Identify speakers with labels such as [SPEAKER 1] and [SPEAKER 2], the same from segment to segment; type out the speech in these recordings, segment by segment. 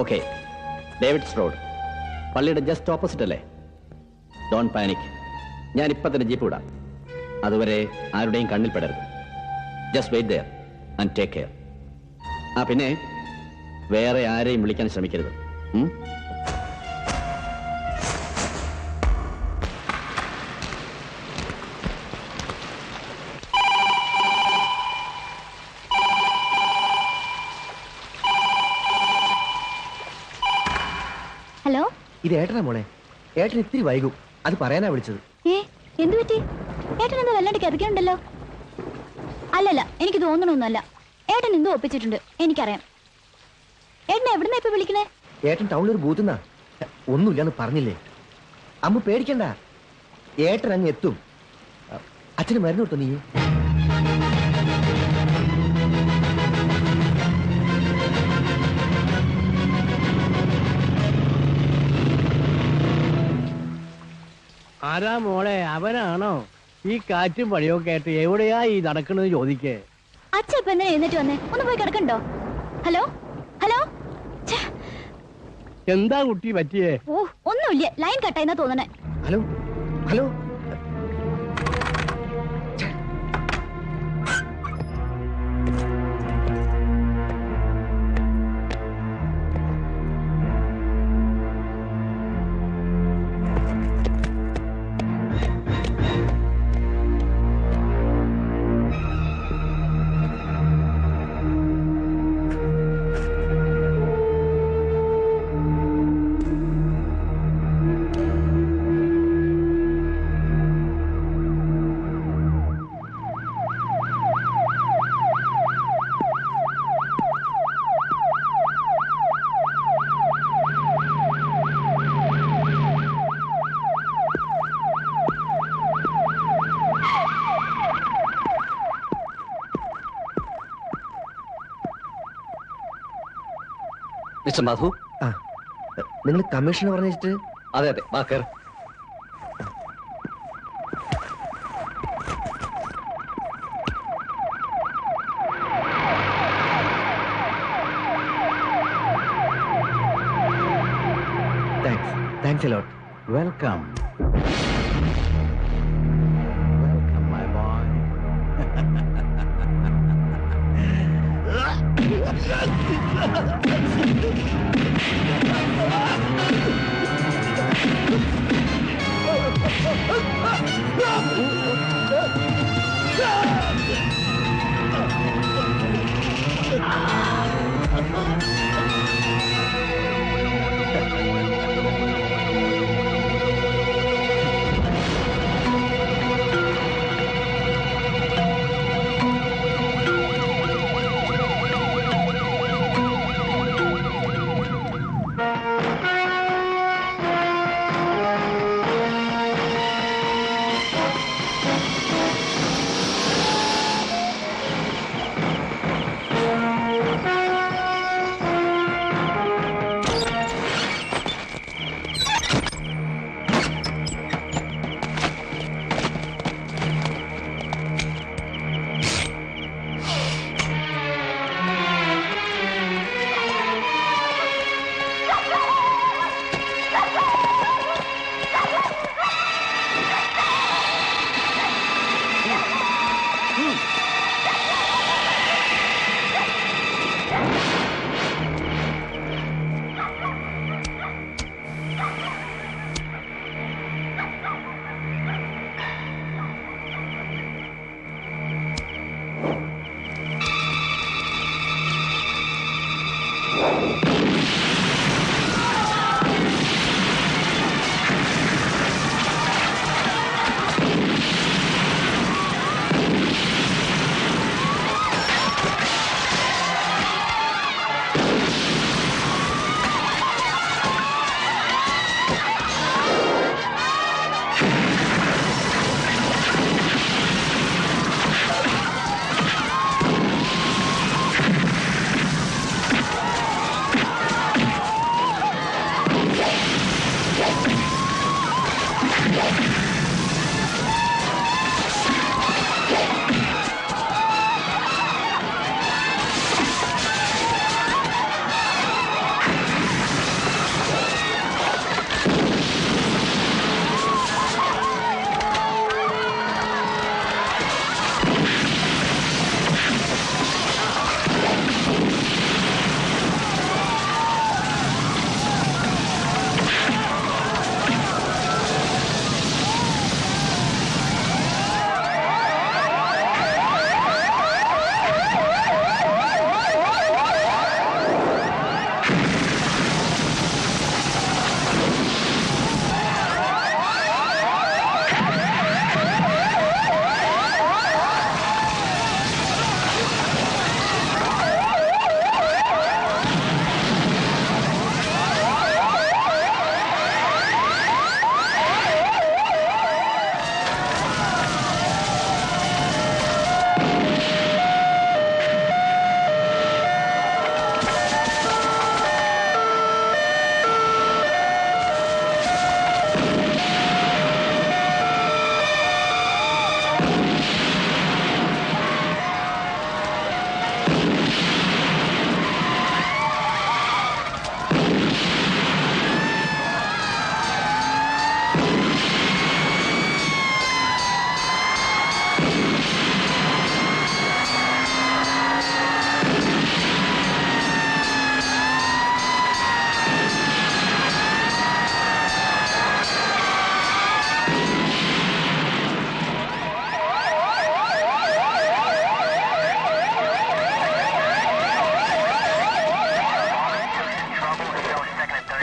[SPEAKER 1] Okay, David's road, പള്ളിയുടെ just opposite അല്ലേ? Don't panic. ഞാൻ ഇപ്പം തന്നെ ജീപ്പ് വിടാം. അതുവരെ ആരുടെയും കണ്ണിൽ പെടരുത്. Just wait there and take care. പിന്നെ വേറെ ആരെയും വിളിക്കാൻ ശ്രമിക്കരുത്.
[SPEAKER 2] ഹലോ,
[SPEAKER 3] ഇത് ഏട്ടനാ മോളെ. ഏട്ടൻ ഇത്തിരി വൈകും, അത് പറയാനാ വിളിച്ചത്.
[SPEAKER 2] എന്തു പറ്റി? ഏട്ടൻ എന്താ വല്ലാണ്ട് കിതക്കുന്നുണ്ടല്ലോ? അല്ലല്ല, എനിക്ക് തോന്നണമൊന്നുമല്ല. ഏട്ടൻ എന്തോ ഒപ്പിച്ചിട്ടുണ്ട്, എനിക്കറിയാം. ഏട്ടൻ എവിടുന്നാ ഇപ്പൊ വിളിക്കണേ?
[SPEAKER 3] ഏട്ടൻ ടൗണിലൊരു ബൂത്തുന്നാ. ഒന്നുമില്ലാന്ന് പറഞ്ഞില്ലേ? അമ്മ പേടിക്കണ്ട, ഏട്ടൻ അങ്ങ് എത്തും. അച്ഛന് മരുന്ന് കൊടുത്തോ നീ?
[SPEAKER 4] ആരാ മോളെ, അവനാണോ? ഈ കാറ്റും പണിയൊക്കെ ആയിട്ട് എവിടെയാ ഈ നടക്കണെന്ന് ചോദിക്കേ.
[SPEAKER 2] അച്ഛൻ ഇപ്പൊ എന്തിനാ എഴുന്നേറ്റ് വന്നേ? ഒന്ന് പോയി കിടക്കണ്ടോ? ഹലോ ഹലോ,
[SPEAKER 4] എന്താ കുട്ടി പറ്റിയേ?
[SPEAKER 2] ഓ, ഒന്നുമില്ല, ലൈൻ കട്ടായിന്നാ തോന്നണേ.
[SPEAKER 3] ഹലോ ഹലോ,
[SPEAKER 1] മിസ്റ്റർ മാധു,
[SPEAKER 3] നിങ്ങൾ കമ്മീഷണർ പറഞ്ഞിട്ട്?
[SPEAKER 1] അതെ അതെ, Walker.
[SPEAKER 3] Thanks a lot.
[SPEAKER 1] Welcome. Welcome my boy.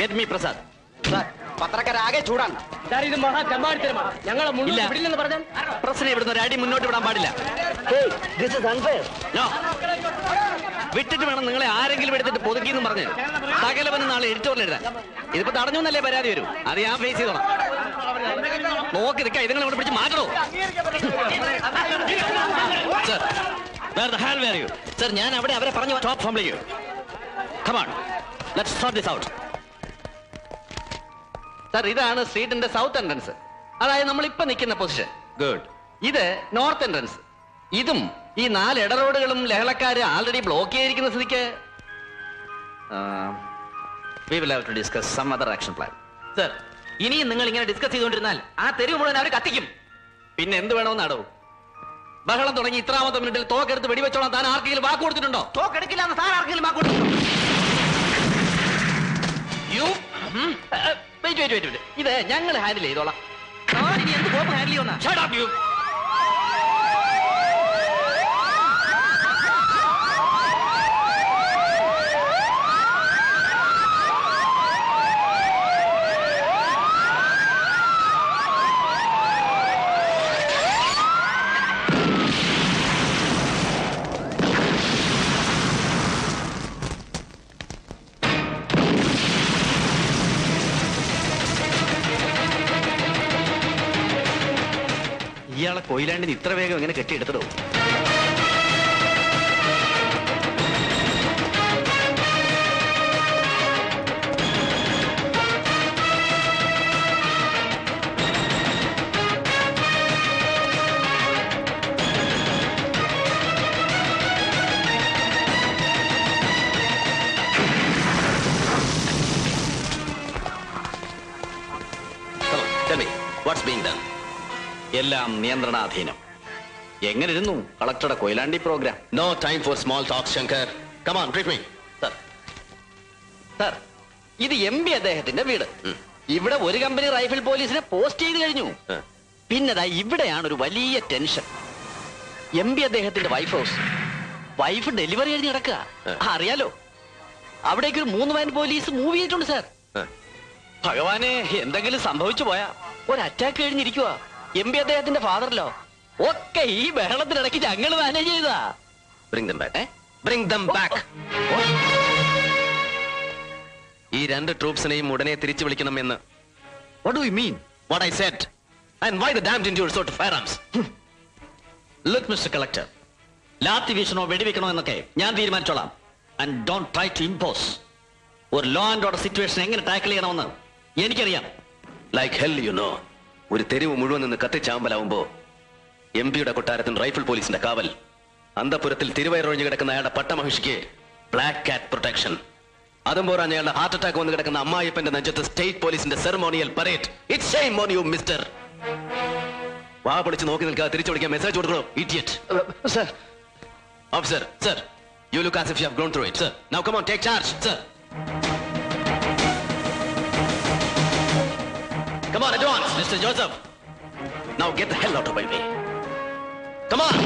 [SPEAKER 1] Get me Prasad.
[SPEAKER 3] പത്രക്കാരാകെ ചൂടാണ്.
[SPEAKER 4] സാർ ഇത് മഹാ തെമ്മാടിത്തരമാണ്. ഞങ്ങളെ
[SPEAKER 1] ഇല്ല.
[SPEAKER 4] മുന്നിൽ വിടില്ലെന്ന് പറഞ്ഞാൽ
[SPEAKER 1] പ്രസിനെ ഇവിടുന്ന് ഒരു അടി മുന്നോട്ട് വിടാൻ പാടില്ല. No. വിട്ടിട്ട് വേണം നിങ്ങളെ ആരെങ്കിലും എടുത്തിട്ട് പൊതുക്കിന്ന് പറഞ്ഞ് സകലവനും നാളെ എഡിറ്റോറിൽ എഴുതാൻ. ഇതിപ്പോ തടഞ്ഞു എന്നല്ലേ പരാതി വരും. അത് ഞാൻ ഫേസ് ചെയ്തോളാം. നോക്കി നിൽക്കാം. ഇതുങ്ങളെ ഇവിടെ പിടിച്ച് മാറ്റണോ? സർ, ഞാൻ അവിടെ അവരെ പറഞ്ഞു. സ്റ്റോപ്പ് ഫോം ചെയ്യൂ. Come on. Let's sort this out. Sir, ഇതാണ് സ്ട്രീറ്റിന്റെ സൗത്ത് എൻട്രൻസ്. അതായത് നമ്മൾ ഇപ്പൊ നിൽക്കുന്ന പൊസിഷൻ. ഗുഡ്. ഇത് നോർത്ത് എൻട്രൻസ്. ഇതും ഈ 4 ഇടറോഡുകളും ലഹളക്കാര് ആൾറെഡി ബ്ലോക്ക് ചെയ്തിരിക്കുന്ന സ്ഥിതിക്ക് we will have to discuss some other action plan. Sir, ഇനിയും നിങ്ങൾ ഇങ്ങനെ ഡിസ്കസ് ചെയ്തുകൊണ്ടിരുന്നാൽ ആ തെരുവ് മുഴുവൻ അവർ കത്തിക്കും. പിന്നെ എന്ത് വേണമെന്നാടോ? ബഹളം തുടങ്ങി ഇത്രാമത്തെ മിനിറ്റിൽ തോക്കെടുത്ത് വെടിവെച്ചോളാം താൻ ആർക്കെങ്കിലും വാക്ക് കൊടുത്തിട്ടുണ്ടോ? തോക്കെടുക്കില്ല എന്ന് താൻ ആർക്കെങ്കിലും വാക്ക് കൊടുത്തിട്ടുണ്ടോ? വെയിറ്റ്. ഇത് ഞങ്ങൾ ഹാൻഡിൽ ചെയ്തോളാം. ഇനി എന്ത് കോപ്പ് ഹാൻഡിൽ ചെയ്യുന്ന? ഇയാളെ കൊയിലാണ്ടിന് ഇത്ര വേഗം എങ്ങനെ കെട്ടിയെടുത്തതോ? What's being done? എല്ലാം നിയന്ത്രണാധീനം. എങ്ങനെയിരുന്നു കളക്ടറുടെ Koyilandy programme?
[SPEAKER 5] No time for small talk, Shankar. Come on, brief me.
[SPEAKER 1] Sir, ഇത് MP അദ്ദേഹത്തിന്റെ വീട്. ഇവിടെ ഒരു കമ്പനി റൈഫിൾ പോലീസിനെ പോസ്റ്റ് ചെയ്ത് കഴിഞ്ഞു. പിന്നെതാ ഇവിടെയാണ് ഒരു വലിയ ടെൻഷൻ. MP അദ്ദേഹത്തിന്റെ വൈഫ് ഹൗസ്. വൈഫ് ഡെലിവറി കഴിഞ്ഞ് കിടക്കുക. അറിയാലോ, അവിടേക്ക് ഒരു 3 വാൻ പോലീസ് മൂവ് ചെയ്തിട്ടുണ്ട് സാർ. ഭഗവാനെ, എന്തെങ്കിലും സംഭവിച്ചു പോയാ ഒരു അറ്റാക്ക് കഴിഞ്ഞിരിക്കുക. MP അദ്ദേഹത്തിന്റെ ഫാദറിലോ ഒക്കെ ഈ ബഹളത്തിനിടയ്ക്ക് ഞങ്ങൾ മാനേജ് ചെയ്താ.
[SPEAKER 5] Bring them back. Bring them back. ഈ 2 ട്രൂപ്സിനെയും ഉടനെ തിരിച്ചു വിളിക്കണമെന്ന്.
[SPEAKER 1] What do you mean?
[SPEAKER 5] What I said. And why the damned injured sort of firearms?
[SPEAKER 1] Look, Mr. Collector, lathi വീശണോ വെടിവെക്കണോ എന്നൊക്കെ ഞാൻ തീരുമാനിച്ചോളാം. And don't try to impose. ഒരു ലോ ആൻഡ് ഓർഡർ സിറ്റുവേഷൻ എങ്ങനെ tackle ചെയ്യണമെന്ന് എനിക്കറിയാം.
[SPEAKER 5] Like hell you know. ഒരു തെരുവ് മുഴുവൻ നിന്ന് കത്തിച്ചാമ്പലാവുമ്പോ MP-യുടെ കൊട്ടാരത്തിന് റൈഫിൾ പോലീസിന്റെ കാവൽ. അന്തപുരത്തിൽ തിരുവയറൊഴിഞ്ഞു കിടക്കുന്ന അയാളുടെ പട്ടമഹിഷിക്ക് ബ്ലാക്ക് കാറ്റ് പ്രൊട്ടക്ഷൻ. അതും പോരാൻ അയാളുടെ ഹാർട്ട് അറ്റാക്ക് വന്ന് കിടക്കുന്ന അമ്മായിപ്പന്റെ നെഞ്ചത്ത് സ്റ്റേറ്റ് പോലീസിന്റെ ceremonial parade. It's shame on you mister. വാ പൊളിച്ച് നോക്കി നിൽക്കാതെ തിരിച്ചു വിളിക്കാൻ മെസ്സേജ് കൊടുക്കണോ? Idiot.
[SPEAKER 1] Sir,
[SPEAKER 5] officer, sir, you look as if you have grown through it. Sir, now come on, take charge.
[SPEAKER 1] sir.
[SPEAKER 5] Come on, advance.
[SPEAKER 1] Mr. Joseph.
[SPEAKER 5] Now get the hell out of my way. Come on.